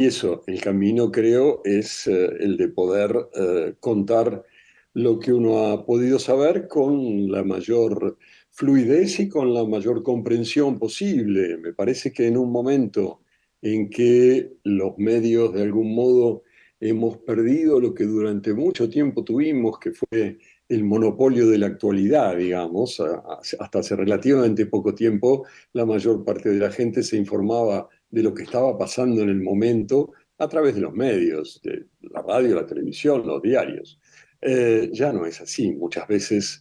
Y eso, el camino creo es el de poder contar lo que uno ha podido saber con la mayor fluidez y con la mayor comprensión posible. Me parece que en un momento en que los medios de algún modo hemos perdido lo que durante mucho tiempo tuvimos, que fue el monopolio de la actualidad, digamos, hasta hace relativamente poco tiempo, la mayor parte de la gente se informaba de lo que estaba pasando en el momento a través de los medios, de la radio, la televisión, los diarios. Ya no es así. Muchas veces,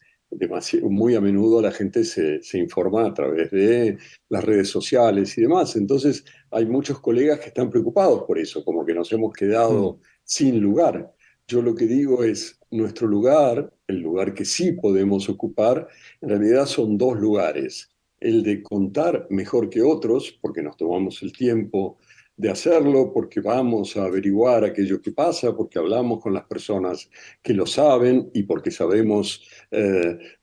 muy a menudo, la gente se informa a través de las redes sociales y demás. Entonces, hay muchos colegas que están preocupados por eso, como que nos hemos Mm. quedado sin lugar. Yo lo que digo es, nuestro lugar, el lugar que sí podemos ocupar, en realidad son dos lugares: el de contar mejor que otros, porque nos tomamos el tiempo de hacerlo, porque vamos a averiguar aquello que pasa, porque hablamos con las personas que lo saben y porque sabemos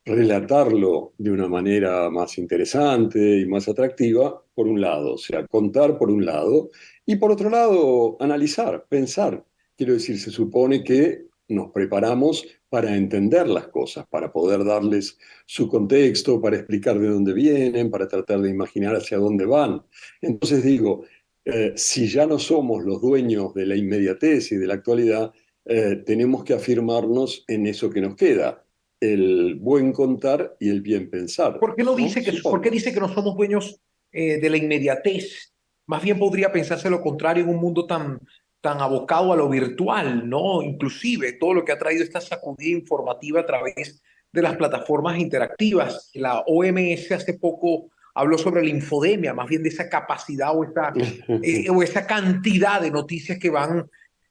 relatarlo de una manera más interesante y más atractiva, por un lado, o sea, contar por un lado, y por otro lado, analizar, pensar. Quiero decir, se supone que nos preparamos para entender las cosas, para poder darles su contexto, para explicar de dónde vienen, para tratar de imaginar hacia dónde van. Entonces digo, si ya no somos los dueños de la inmediatez y de la actualidad, tenemos que afirmarnos en eso que nos queda, el buen contar y el bien pensar, ¿Por qué no ¿no? dice por qué Supongo. dice que no somos dueños de la inmediatez? Más bien podría pensarse lo contrario en un mundo tan abocado a lo virtual, ¿no? Inclusive todo lo que ha traído esta sacudida informativa a través de las plataformas interactivas. La OMS hace poco habló sobre la infodemia, más bien de esa capacidad o esa cantidad de noticias que van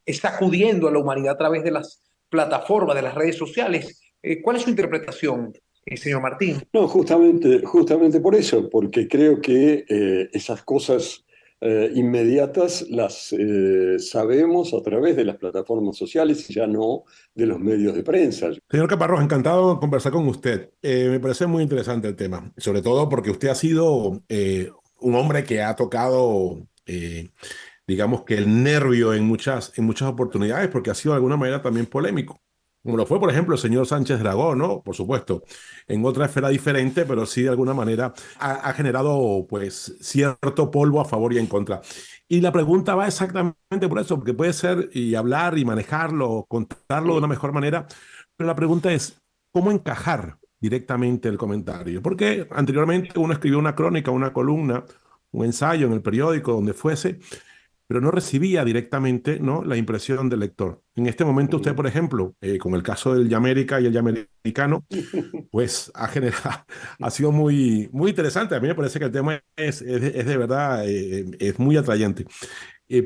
sacudiendo a la humanidad a través de las plataformas, de las redes sociales. ¿Cuál es su interpretación, señor Martín? No, justamente por eso, porque creo que esas cosas inmediatas las sabemos a través de las plataformas sociales y ya no de los medios de prensa. Señor Caparrós, encantado de conversar con usted. Me parece muy interesante el tema, sobre todo porque usted ha sido un hombre que ha tocado, digamos que el nervio en muchas oportunidades, porque ha sido de alguna manera también polémico. Como lo fue, por ejemplo, el señor Sánchez Dragó, ¿no? Por supuesto, en otra esfera diferente, pero sí de alguna manera ha generado, pues, cierto polvo a favor y en contra. Y la pregunta va exactamente por eso, porque puede ser y hablar y manejarlo, contarlo de una mejor manera, pero la pregunta es, ¿cómo encajar directamente el comentario? Porque anteriormente uno escribió una crónica, una columna, un ensayo en el periódico, donde fuese, pero no recibía directamente, ¿no?, la impresión del lector. En este momento usted, por ejemplo, con el caso del Yamérica y el Yamericano, pues ha generado, ha sido muy interesante. A mí me parece que el tema es de verdad, es muy atrayente.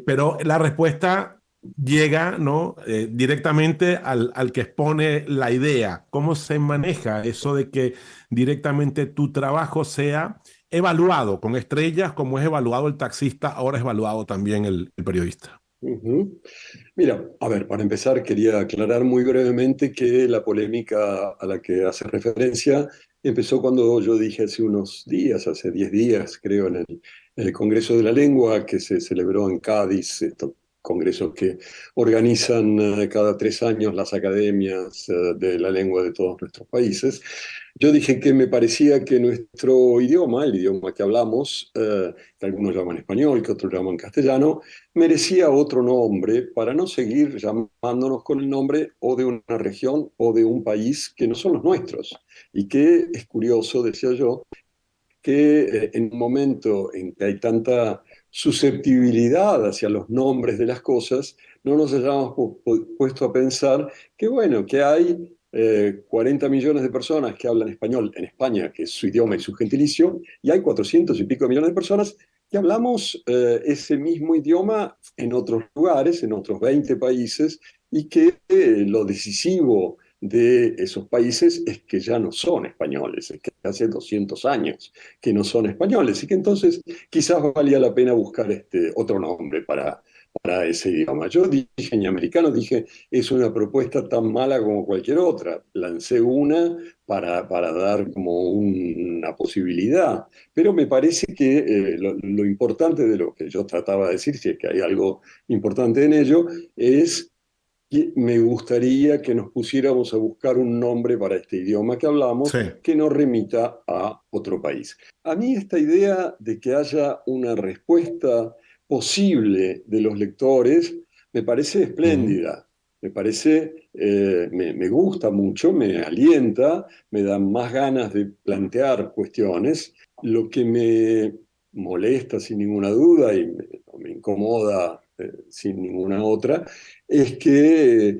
Pero la respuesta llega, ¿no?, directamente al que expone la idea. ¿Cómo se maneja eso de que directamente tu trabajo sea evaluado con estrellas, como es evaluado el taxista, ahora es evaluado también el periodista? Ujú. Mira, a ver, para empezar quería aclarar muy brevemente que la polémica a la que hace referencia empezó cuando yo dije hace unos días, hace 10 días creo, en el Congreso de la Lengua que se celebró en Cádiz, estos congresos que organizan cada 3 años las academias de la lengua de todos nuestros países. Yo dije que me parecía que nuestro idioma, el idioma que hablamos, que algunos llaman español, que otros llaman castellano, merecía otro nombre para no seguir llamándonos con el nombre o de una región o de un país que no son los nuestros. Y que es curioso, decía yo, que en un momento en que hay tanta susceptibilidad hacia los nombres de las cosas, no nos hayamos puesto a pensar que, bueno, que hay 40 millones de personas que hablan español en España, que es su idioma y su gentilicio, y hay 400 y pico millones de personas que hablamos ese mismo idioma en otros lugares, en otros 20 países, y que lo decisivo de esos países es que ya no son españoles, es que hace 200 años que no son españoles, y que entonces quizás valía la pena buscar otro nombre para ese idioma. Yo dije en americano, dije, es una propuesta tan mala como cualquier otra. Lancé una para dar como una posibilidad, pero me parece que lo importante de lo que yo trataba de decir, si es que hay algo importante en ello, es que me gustaría que nos pusiéramos a buscar un nombre para este idioma que Sí. hablamos que no remita a otro país. A mí esta idea de que haya una respuesta posible de los lectores me parece Ujú, espléndida. Me parece, me gusta mucho, me alienta, me da más ganas de plantear cuestiones. Lo que me molesta sin ninguna duda y me incomoda sin ninguna otra es que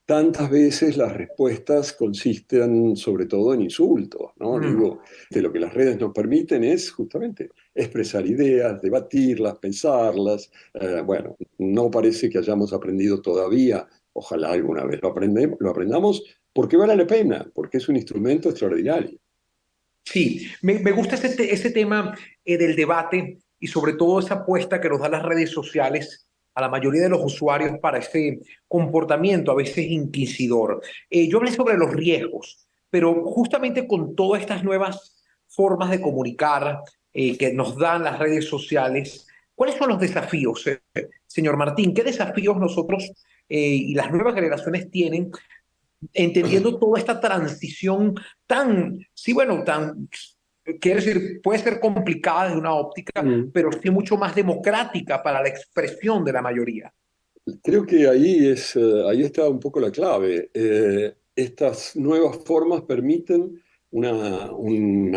tantas veces las respuestas consisten sobre todo en insultos, ¿no? Mm. Digo, que lo que las redes nos permiten es justamente expresar ideas, debatirlas, pensarlas. Bueno, no parece que hayamos aprendido todavía, ojalá alguna vez lo aprendamos, porque vale la pena, porque es un instrumento extraordinario. Sí, me gusta ese tema del debate y sobre todo esa apuesta que nos dan las redes sociales a la mayoría de los usuarios para ese comportamiento a veces inquisidor. Yo hablé sobre los riesgos, pero justamente con todas estas nuevas formas de comunicar que nos dan las redes sociales, ¿cuáles son los desafíos, señor Martín? ¿Qué desafíos nosotros y las nuevas generaciones tienen entendiendo toda esta transición tan, sí, bueno, tan, quiero decir, puede ser complicada desde una óptica, Mm. pero sí mucho más democrática para la expresión de la mayoría? Creo que ahí está un poco la clave. Estas nuevas formas permiten una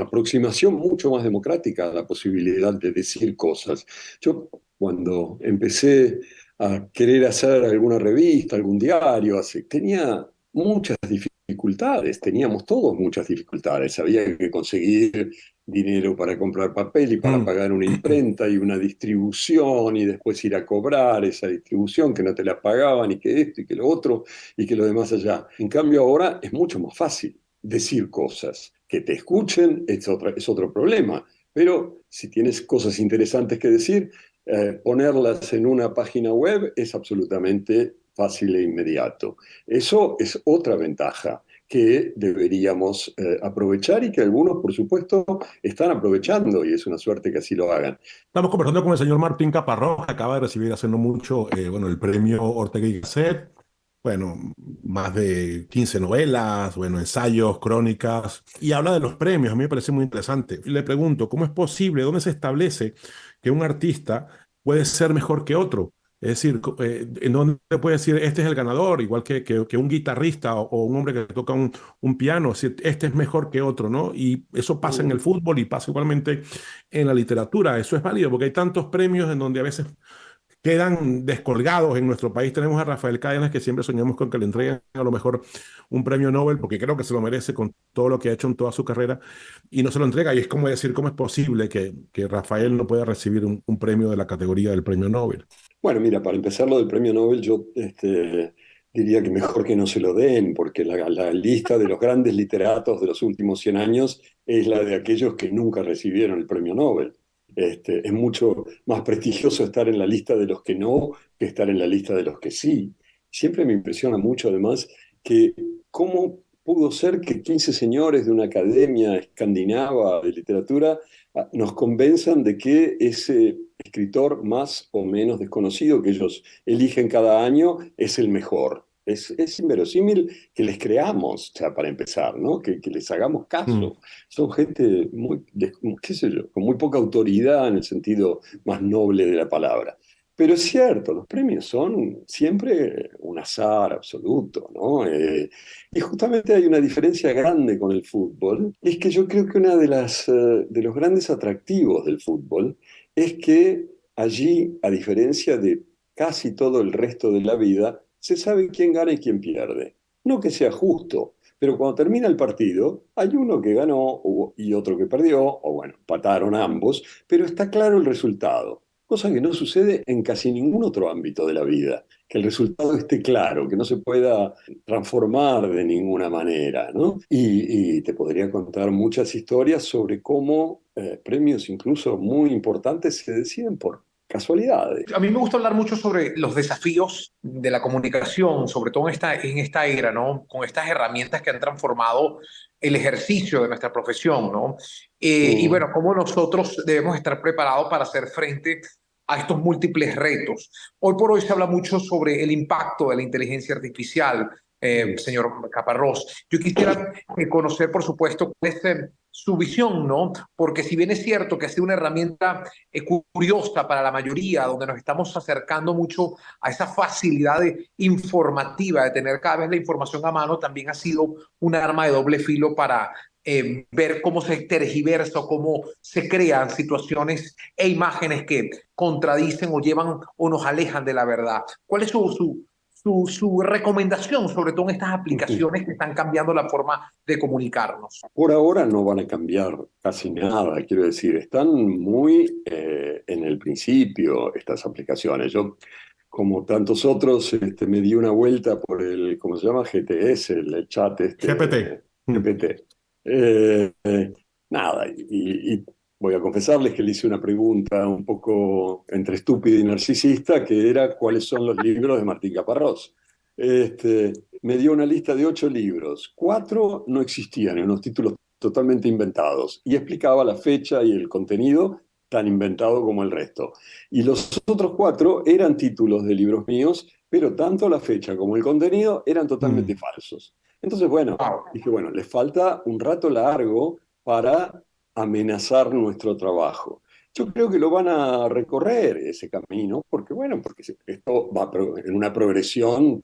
aproximación mucho más democrática a la posibilidad de decir cosas. Yo cuando empecé a querer hacer alguna revista, algún diario, tenía muchas dificultades, teníamos todos muchas dificultades. Había que conseguir dinero para comprar papel y para mm. pagar una imprenta y una distribución y después ir a cobrar esa distribución que no te la pagaban y que esto y que lo otro y que lo demás allá. En cambio ahora es mucho más fácil decir cosas. Que te escuchen es otro problema, pero si tienes cosas interesantes que decir, ponerlas en una página web es absolutamente fácil e inmediato. Eso es otra ventaja que deberíamos aprovechar y que algunos, por supuesto, están aprovechando y es una suerte que así lo hagan. Estamos conversando con el señor Martín Caparrós, que acaba de recibir hace no mucho, bueno, el premio Ortega y Gasset. Bueno, más de 15 novelas, bueno, ensayos, crónicas, y habla de los premios. A mí me parece muy interesante. Y le pregunto, ¿cómo es posible? ¿Dónde se establece que un artista puede ser mejor que otro? Es decir, ¿en dónde puede decir este es el ganador? Igual que un guitarrista o un hombre que toca un piano, es decir, este es mejor que otro, ¿no? Y eso pasa en el fútbol y pasa igualmente en la literatura. Eso es válido porque hay tantos premios en donde a veces quedan descolgados. En nuestro país tenemos a Rafael Cádenas, que siempre soñamos con que le entreguen a lo mejor un premio Nobel, porque creo que se lo merece con todo lo que ha hecho en toda su carrera, y no se lo entrega. Y es como decir, ¿cómo es posible que Rafael no pueda recibir un premio de la categoría del premio Nobel? Bueno, mira, para empezar lo del premio Nobel, yo diría que mejor que no se lo den, porque la lista de los grandes literatos de los últimos 100 años es la de aquellos que nunca recibieron el premio Nobel. Es mucho más prestigioso estar en la lista de los que no que estar en la lista de los que sí. Siempre me impresiona mucho, además, que cómo pudo ser que 15 señores de una academia escandinava de literatura nos convenzan de que ese escritor más o menos desconocido que ellos eligen cada año es el mejor. Es inverosímil que les creamos, o sea, para empezar, ¿no? Que les hagamos Mm. caso. Son gente muy, qué sé yo, con muy poca autoridad en el sentido más noble de la palabra. Pero es cierto, los premios son siempre un azar absoluto, ¿no? Y justamente hay una diferencia grande con el fútbol, es que yo creo que una de los grandes atractivos del fútbol es que allí, a diferencia de casi todo el resto de la vida, se sabe quién gana y quién pierde. No que sea justo, pero cuando termina el partido, hay uno que ganó y otro que perdió, o bueno, empataron ambos, pero está claro el resultado, cosa que no sucede en casi ningún otro ámbito de la vida, que el resultado esté claro, que no se pueda transformar de ninguna manera, ¿no? Y te podría contar muchas historias sobre cómo premios incluso muy importantes se deciden por casualidades. A mí me gusta hablar mucho sobre los desafíos de la comunicación, sobre todo en esta era, ¿no? Con estas herramientas que han transformado el ejercicio de nuestra profesión, ¿no? Y Mm, bueno, cómo nosotros debemos estar preparados para hacer frente a estos múltiples retos. Hoy por hoy se habla mucho sobre el impacto de la inteligencia artificial, mm, señor Caparrós. Yo quisiera conocer, por supuesto, cuál es su visión, ¿no? Porque si bien es cierto que ha sido una herramienta curiosa para la mayoría, donde nos estamos acercando mucho a esa facilidad informativa de tener cada vez la información a mano, también ha sido un arma de doble filo para ver cómo se tergiversa o cómo se crean situaciones e imágenes que contradicen o llevan o nos alejan de la verdad. ¿Cuál es su recomendación, sobre todo en estas mm. aplicaciones que están cambiando la forma de comunicarnos? Por ahora no van a cambiar casi nada, quiero decir, están muy en el principio estas aplicaciones. Yo, como tantos otros, me di una vuelta por el, ¿cómo se llama? GTS, el chat GPT. GPT. Eh, eh, nada, y voy a confesarles que le hice una pregunta un poco entre estúpida y narcisista, que era ¿cuáles son los libros de Martín Caparrós? Este, Me dio una lista de 8 libros. 4 no existían, eran unos títulos totalmente inventados. Y explicaba la fecha y el contenido tan inventado como el resto. Y los otros 4 eran títulos de libros míos, pero tanto la fecha como el contenido eran totalmente Mm. falsos. Entonces, bueno, dije, bueno, les falta un rato largo para amenazar nuestro trabajo. Yo creo que lo van a recorrer ese camino, porque bueno, porque esto va en una progresión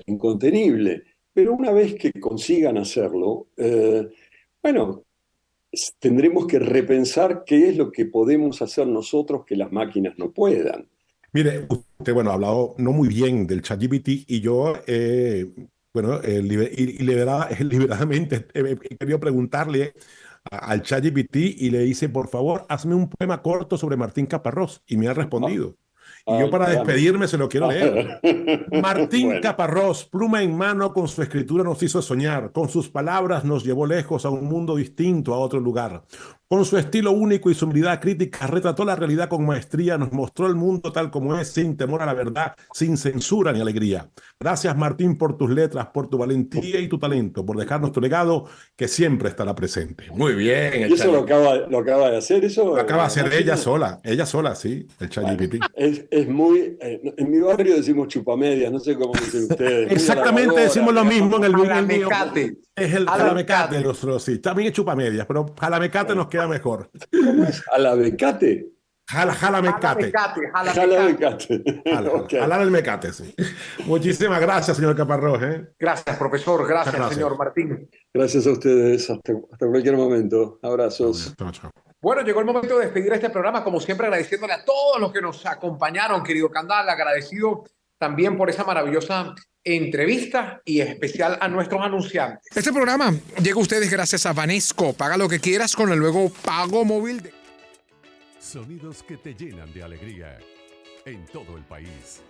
incontenible. Pero una vez que consigan hacerlo, bueno, tendremos que repensar qué es lo que podemos hacer nosotros que las máquinas no puedan. Mire, usted, bueno, ha hablado no muy bien del ChatGPT y yo, bueno, liberadamente he querido preguntarle al ChatGPT y le hice, por favor, hazme un poema corto sobre Martín Caparrós y me ha Ah, respondido. Y yo ay, para caramba. despedirme se lo quiero A leer. ver. Martín Bueno, Caparrós, pluma en mano, con su escritura nos hizo soñar, con sus palabras nos llevó lejos a un mundo distinto, a otro lugar. Con su estilo único y su habilidad crítica retrató la realidad con maestría, nos mostró el mundo tal como es, sin temor a la verdad, sin censura ni alegría. Gracias, Martín, por tus letras, por tu valentía y tu talento, por dejarnos tu legado que siempre estará presente. Muy bien, ¿y el eso ChatGPT. lo acaba de hacer eso, Lo acaba de hacer máquina? ella sola, sí, el Bueno, ChatGPT. es muy, en mi barrio decimos chupamedias, no sé cómo dicen ustedes, muy Exactamente halagadora, decimos lo mismo en digamos. en el mío. Jalamecate, Es el jalamecate, jalamecate, nosotros sí. También es chupamedias, pero jalamecate nos queda mejor. ¿Cómo es? ¿Alabecate? Jalamecate. jalamecate, jalamecate. Jalabecate. Ok. Jalar el mecate, sí. Muchísimas gracias, señor Caparrós, ¿eh? Gracias, profesor. Muchas Gracias, señor gracias. Martín. Gracias a ustedes. Hasta cualquier momento. Abrazos. Chao, chao. Bueno, llegó el momento de despedir este programa, como siempre agradeciéndole a todos los que nos acompañaron, querido Candal, agradecido también por esa maravillosa entrevista y en especial a nuestros anunciantes. Este programa llega a ustedes gracias a Banesco. Paga lo que quieras con el nuevo pago móvil. Sonidos que te llenan de alegría en todo el país.